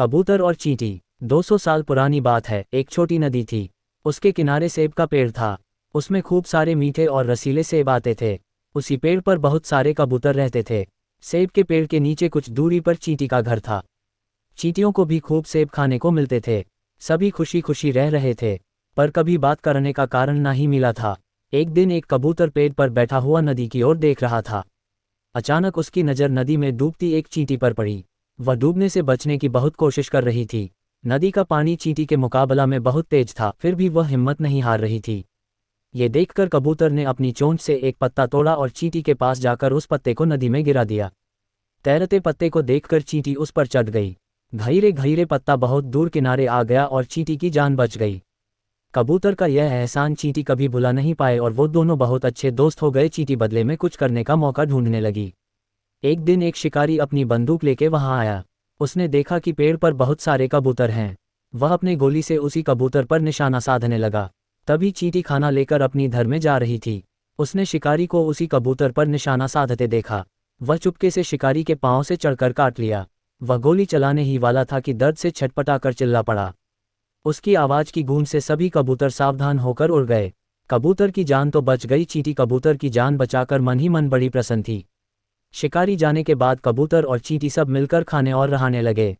कबूतर और चींटी। 200 साल पुरानी बात है। एक छोटी नदी थी। उसके किनारे सेब का पेड़ था। उसमें खूब सारे मीठे और रसीले सेब आते थे। उसी पेड़ पर बहुत सारे कबूतर रहते थे। सेब के पेड़ के नीचे कुछ दूरी पर चींटी का घर था। चींटियों को भी खूब सेब खाने को मिलते थे। सभी खुशी खुशी रह रहे थे, पर कभी बात करने का कारण ना ही मिला था। एक दिन एक कबूतर पेड़ पर बैठा हुआ नदी की ओर देख रहा था। अचानक उसकी नज़र नदी में डूबती एक चींटी पर पड़ी। वह डूबने से बचने की बहुत कोशिश कर रही थी। नदी का पानी चींटी के मुकाबला में बहुत तेज था, फिर भी वह हिम्मत नहीं हार रही थी। ये देखकर कबूतर ने अपनी चोंच से एक पत्ता तोड़ा और चींटी के पास जाकर उस पत्ते को नदी में गिरा दिया। तैरते पत्ते को देखकर चींटी उस पर चढ़ गई। घायरे घायरे पत्ता बहुत दूर किनारे आ गया और चींटी की जान बच गई। कबूतर का यह एहसान चींटी कभी भुला नहीं पाए और वो दोनों बहुत अच्छे दोस्त हो गए। चींटी बदले में कुछ करने का मौका ढूंढने लगी। एक दिन एक शिकारी अपनी बंदूक लेके वहां आया। उसने देखा कि पेड़ पर बहुत सारे कबूतर हैं। वह अपने गोली से उसी कबूतर पर निशाना साधने लगा। तभी चींटी खाना लेकर अपनी घर में जा रही थी। उसने शिकारी को उसी कबूतर पर निशाना साधते देखा। वह चुपके से शिकारी के पांव से चढ़कर काट लिया। वह गोली चलाने ही वाला था कि दर्द से छटपटाकर चिल्ला पड़ा। उसकी आवाज़ की गूंज से सभी कबूतर सावधान होकर उड़ गए। कबूतर की जान तो बच गई। चींटी कबूतर की जान बचाकर मन ही मन बड़ी प्रसन्न थी। शिकारी जाने के बाद कबूतर और चींटी सब मिलकर खाने और रहने लगे।